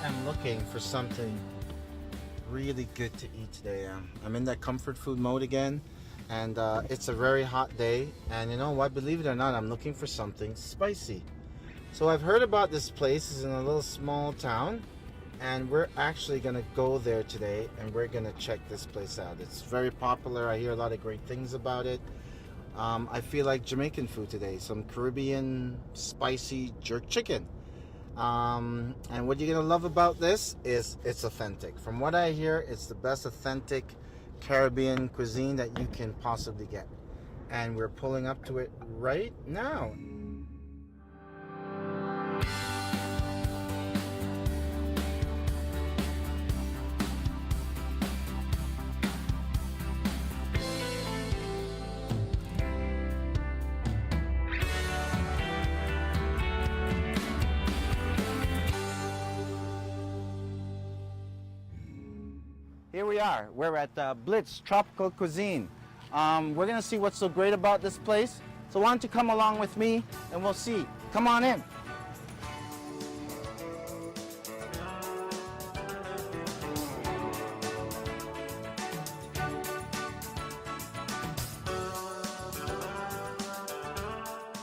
am looking for something really good to eat today. I'm in that comfort food mode again, and it's a very hot day. And you know what? Believe it or not, I'm looking for something spicy. So I've heard about this place. It's in a little small town, and we're actually gonna go there today, and we're gonna check this place out. It's very popular. I hear a lot of great things about it. I feel like Jamaican food today, some Caribbean spicy jerk chicken. And what you're gonna love about this is it's authentic. From what I hear, it's the best authentic Caribbean cuisine that you can possibly get. And we're pulling up to it right now. Here we are. We're at Bliss Tropical Cuisine. We're gonna see what's so great about this place. So why don't you come along with me and we'll see. Come on in.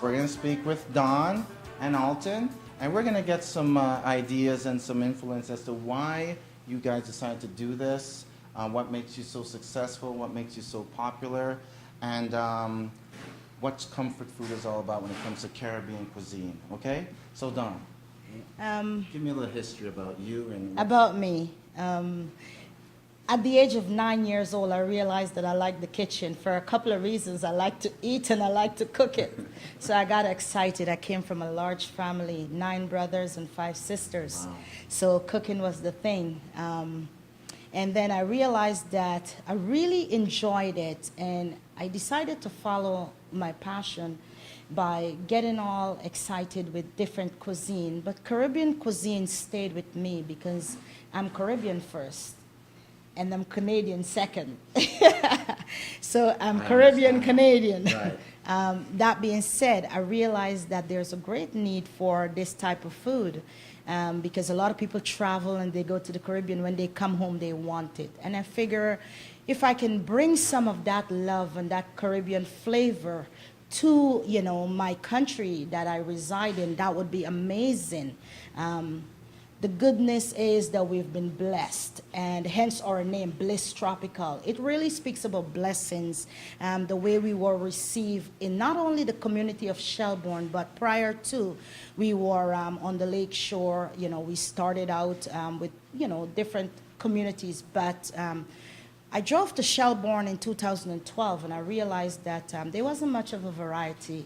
We're gonna speak with Don and Alton, and we're gonna get some ideas and some influence as to why you guys decided to do this, what makes you so successful, what makes you so popular, and what comfort food is all about when it comes to Caribbean cuisine, okay? So Don, give me a little history about you and... About me. At the age of 9 years old, I realized that I liked the kitchen for a couple of reasons. I like to eat and I like to cook it. So I got excited. I came from a large family, 9 brothers and 5 sisters. Wow. So cooking was the thing. And then I realized that I really enjoyed it, and I decided to follow my passion by getting all excited with different cuisine. But Caribbean cuisine stayed with me because I'm Caribbean first, and I'm Canadian second. So I'm Caribbean Canadian. Right. That being said, I realized that there's a great need for this type of food. Because a lot of people travel and they go to the Caribbean. When they come home, they want it. And I figure if I can bring some of that love and that Caribbean flavor to, you know, my country that I reside in, that would be amazing. The goodness is that we've been blessed, and hence our name, Bliss Tropical. It really speaks about blessings, the way we were received in not only the community of Shelbourne, but prior to, we were on the lake shore. You know, we started out with, you know, different communities, but I drove to Shelbourne in 2012, and I realized that there wasn't much of a variety.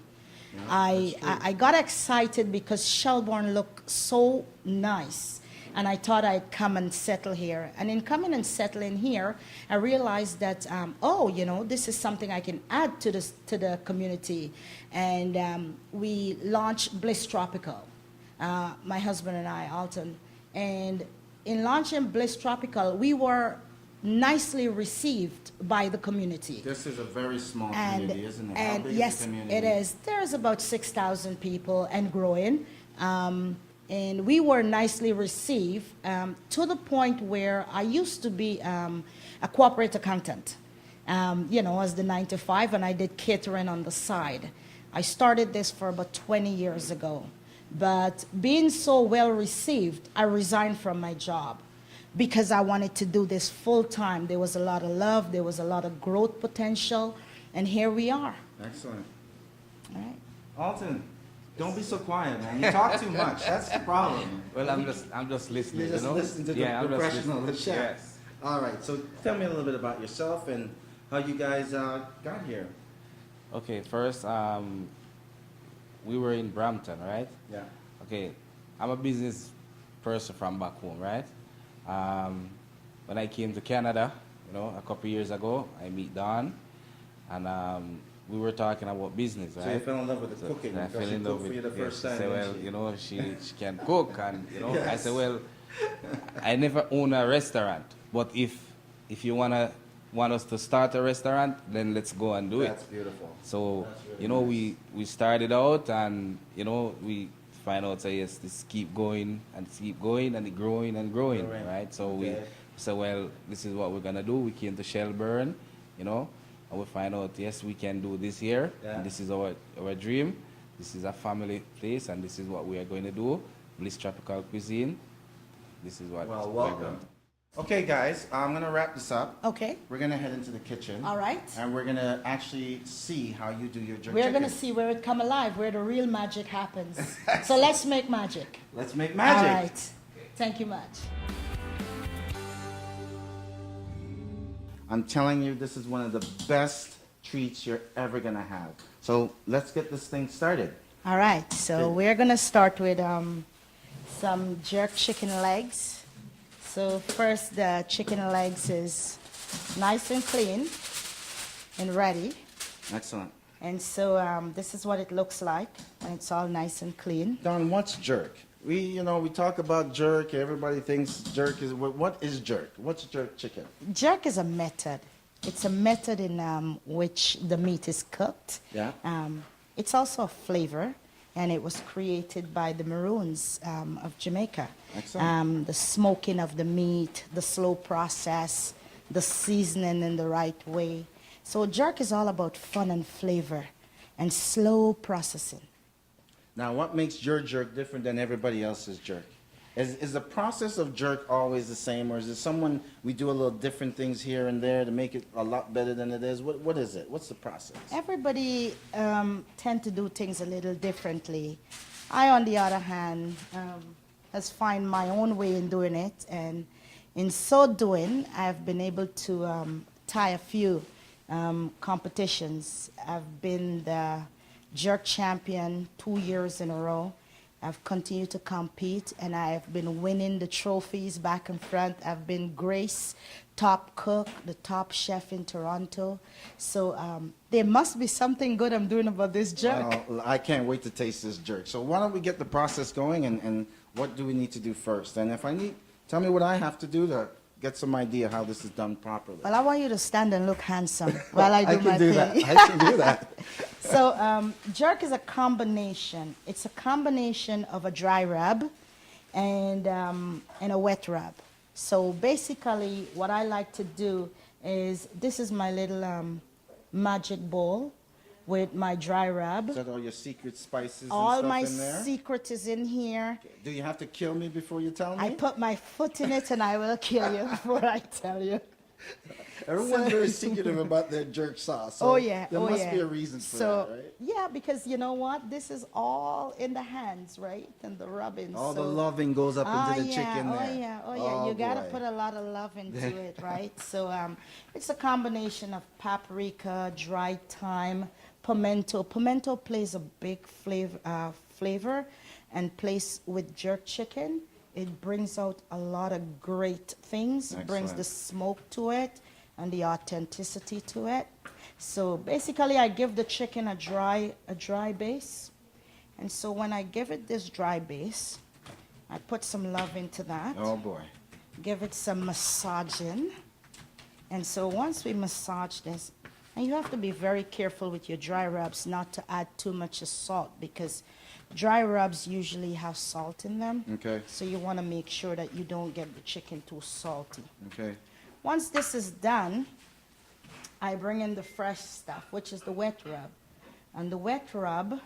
Yeah, I got excited because Shelbourne looked so nice, and I thought I'd come and settle here. And in coming and settling here, I realized that, oh, you know, this is something I can add to the community. And we launched Bliss Tropical, my husband and I, Alton. And in launching Bliss Tropical, we were nicely received by the community. This is a very small community, isn't it? How And big is yes, the community? it is. There's about 6,000 people and growing. And we were nicely received to the point where I used to be a corporate accountant, you know, as the 9 to 5, and I did catering on the side. I started this for about 20 years ago. But being so well received, I resigned from my job, because I wanted to do this full time. There was a lot of love, there was a lot of growth potential, and here we are. Excellent. All right. Alton, don't be so quiet, man. You talk too much. That's the problem. Well, I'm just listening. You're just you know? listening to the I'm just professional, the listening. chef. Yes. All right, so tell me a little bit about yourself and how you guys got here. Okay, first, we were in Brampton, right? Yeah. Okay, I'm a business person from back home, right? When I came to Canada, you know, a couple years ago, I meet Don, and we were talking about business, right? So you fell in love with the cooking I because fell she in love cooked for with you the first time. She said, didn't well, she? you know, she can cook, and you know, I Yes. said, well, I never own a restaurant, but if you want us to start a restaurant, then let's go and do it. That's beautiful. So, That's really you know, nice. we started out, and, you know, we find out, say, yes, this keep going and it growing and growing, Growing. right? So Okay. we said, well, this is what we're gonna do. We came to Shelburne, you know, and we find out, yes, we can do this here. Yeah. And this is our dream. This is a family place, and this is what we are going to do. Bliss Tropical Cuisine. This is what Well, we're welcome. going. Okay, guys, I'm gonna wrap this up. Okay. We're gonna head into the kitchen. All right. And we're gonna actually see how you do your jerk We're chicken. going to see where it come alive, where the real magic happens. So let's make magic. Let's make magic. All right. Thank you much. I'm telling you, this is one of the best treats you're ever gonna have. So let's get this thing started. All right. So we're going to start with some jerk chicken legs. So first, the chicken legs is nice and clean and ready. Excellent. And so this is what it looks like when it's all nice and clean. Don, what's jerk? We talk about jerk. Everybody thinks jerk is, what is jerk? What's jerk chicken? Jerk is a method. It's a method in which the meat is cooked. Yeah. It's also a flavor, and it was created by the Maroons of Jamaica. Excellent. The smoking of the meat, the slow process, the seasoning in the right way. So jerk is all about fun and flavor and slow processing. Now, what makes your jerk different than everybody else's jerk? Is the process of jerk always the same, or is it we do a little different things here and there to make it a lot better than it is? What is it? What's the process? Everybody tend to do things a little differently. I, on the other hand, has find my own way in doing it, and in so doing, I've been able to tie a few competitions. I've been the jerk champion 2 years in a row. I've continued to compete, and I've been winning the trophies back and front. I've been Grace top cook, the top chef in Toronto. So there must be something good I'm doing about this jerk. I can't wait to taste this jerk. So why don't we get the process going, and what do we need to do first? And if I need, tell me what I have to do to get some idea how this is done properly. Well, I want you to stand and look handsome while I do my can do thing. that. I can do that. So jerk is a combination. It's a combination of a dry rub and a wet rub. So basically what I like to do is, this is my little magic bowl with my dry rub. Is that all your secret spices All and my stuff in there? secret is in here. Do you have to kill me before you tell me? I put my foot in it and I will kill you before I tell you. Everyone's very secretive about their jerk sauce. So Oh yeah, there oh must yeah. be a reason for so, that, right? Yeah, because you know what? This is all in the hands, right? And the rubbing. All so. the loving goes up into the chicken there. Oh yeah, oh yeah. You gotta boy. put a lot of love into it, right? So it's a combination of paprika, dried thyme, pimento. Pimento plays a big flavor and plays with jerk chicken. It brings out a lot of great things. It brings Excellent. the smoke to it and the authenticity to it. So basically I give the chicken a dry base. And so when I give it this dry base, I put some love into that. Oh boy. Give it some massaging. And so once we massage this, and you have to be very careful with your dry rubs not to add too much of salt, because dry rubs usually have salt in them. Okay. So you want to make sure that you don't get the chicken too salty. Okay. Once this is done, I bring in the fresh stuff, which is the wet rub. And the wet rub,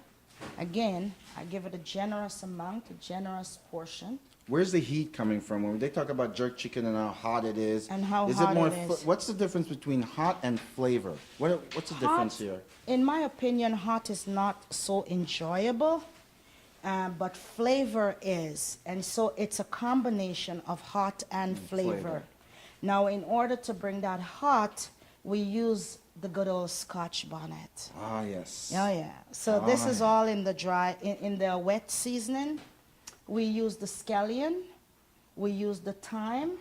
again, I give it a generous amount, a generous portion. Where's the heat coming from? When they talk about jerk chicken and how hot it is, And how is hot it more it is. what's the difference between hot and flavor? What's the difference here? In my opinion, hot is not so enjoyable, but flavor is. And so it's a combination of hot and flavor. Now, in order to bring that hot, we use the good old Scotch bonnet. Ah, yes. Oh yeah. So this is all in the dry, in the wet seasoning. We use the scallion, we use the thyme,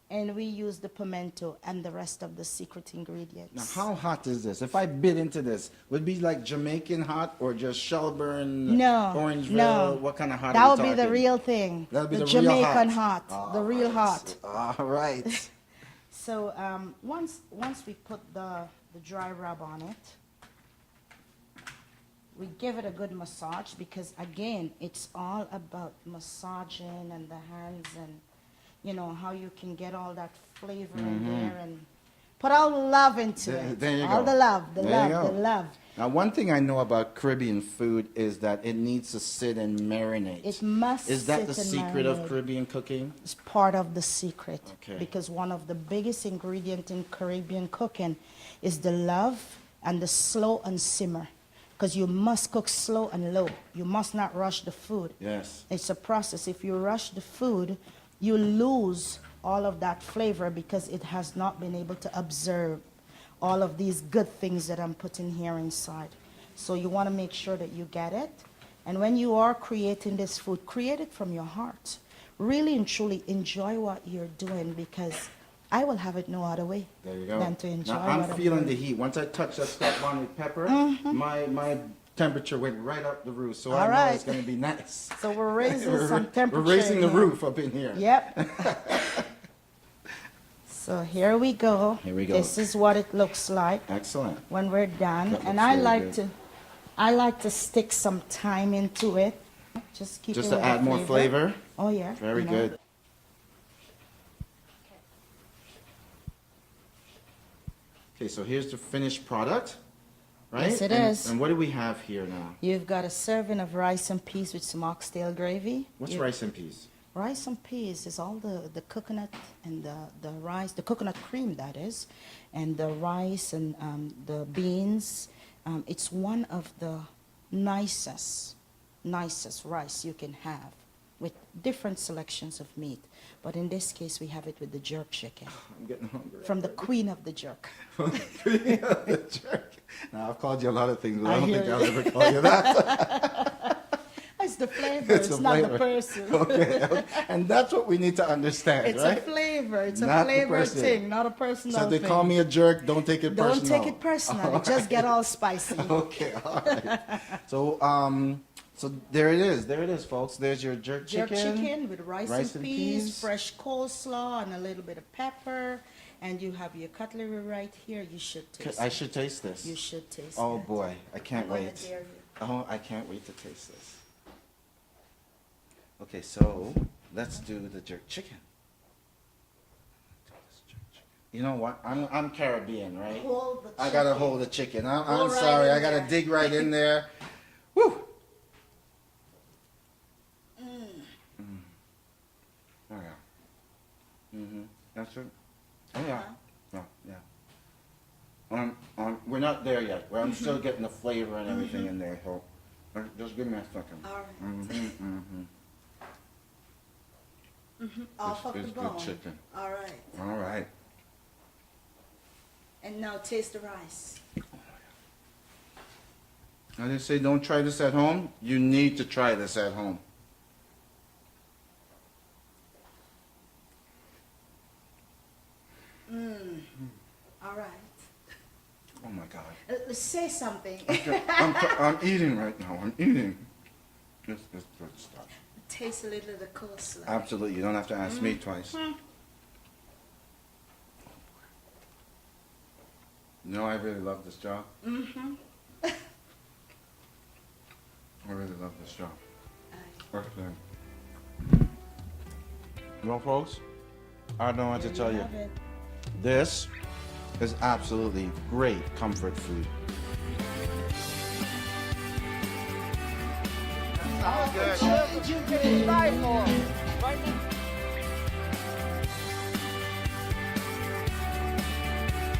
and we use the pimento and the rest of the secret ingredients. Now, how hot is this? If I bit into this, would it be like Jamaican hot or just Shelburne, No, Orangeville? no. What kind of hot That are would we be the talking? real thing. That would be the the real Jamaican hot. hot, the real hot. All right. So once we put the dry rub on it, we give it a good massage because again, it's all about massaging and the hands and you know how you can get all that flavor in there and put all the love into it. There you all go. the love, the There you love, go. the love. Now, one thing I know about Caribbean food is that it needs to sit and marinate. It must Is that sit the and secret of marinate. Caribbean cooking? It's part of the secret. Okay. Because one of the biggest ingredients in Caribbean cooking is the love and the slow and simmer. Because you must cook slow and low. You must not rush the food. Yes. It's a process. If you rush the food, you lose all of that flavor because it has not been able to absorb all of these good things that I'm putting here inside. So you want to make sure that you get it. And when you are creating this food, create it from your heart. Really and truly enjoy what you're doing because I will have it no other way There you go. than to enjoy Now, I'm what feeling I'm the doing. heat. Once I touch that step one with pepper, my temperature went right up the roof. So I All know right. it's going to be nice. So we're raising some temperature. We're raising the in here. roof up in here. Yep. So here we go. Here we go. This is what it looks like Excellent. when we're done. That And looks I very like good. to I like to stick some time into it. Just keep Just it to with add the more flavor. Oh yeah. Very you know. good. Okay, so here's the finished product, right? Yes, it and, is. And what do we have here now? You've got a serving of rice and peas with some oxtail gravy. What's You- rice and peas? Rice and peas is all the coconut and the rice, the coconut cream that is, and the rice and the beans. It's one of the nicest rice you can have with different selections of meat. But in this case, we have it with the jerk chicken I'm getting hungry. from the queen of the jerk. The jerk. Now, I've called you a lot of things, but I I don't hear think I'll you. ever call you that. It's the flavor, It's it's, the not flavor. the person. Okay, and that's what we need to understand, It's right? a flavor. It's Not a the flavor person. thing, not a personal So if they thing. call me a jerk, don't take it Don't personal. take it personally. Just get all spicy. Okay, all right. So, so there it is. There it is, folks. There's your jerk Jerk chicken. chicken with rice and peas, fresh coleslaw, and a little bit of pepper. And you have your cutlery right here. You should taste I it. should taste this. You should taste it. Oh boy, I can't I'm gonna wait. dare you. Oh, I can't wait to taste this. Okay, so let's do the jerk chicken. You know what? I'm Caribbean, right? Hold the I gotta chicken. hold the chicken. I'm Go right sorry. in I gotta there. dig right in there. Woo! Oh yeah. That's it. Oh yeah. Uh-huh. Yeah. We're not there yet. I'm still getting the flavor and everything in there. So, just give me a second. All right. Off of the It's good bone. chicken. All right. All right. And now taste the rice. Now they say don't try this at home. You need to try this at home. All right. Oh my God. Say something. I'm eating right now. I'm eating. It's good stuff. Taste a little of the coleslaw. Absolutely. You don't have to ask me twice. You know, I really love this job. I really love this job. Okay. Well, folks, I don't know what to tell you. Love it. This is absolutely great comfort food. Change you can life for.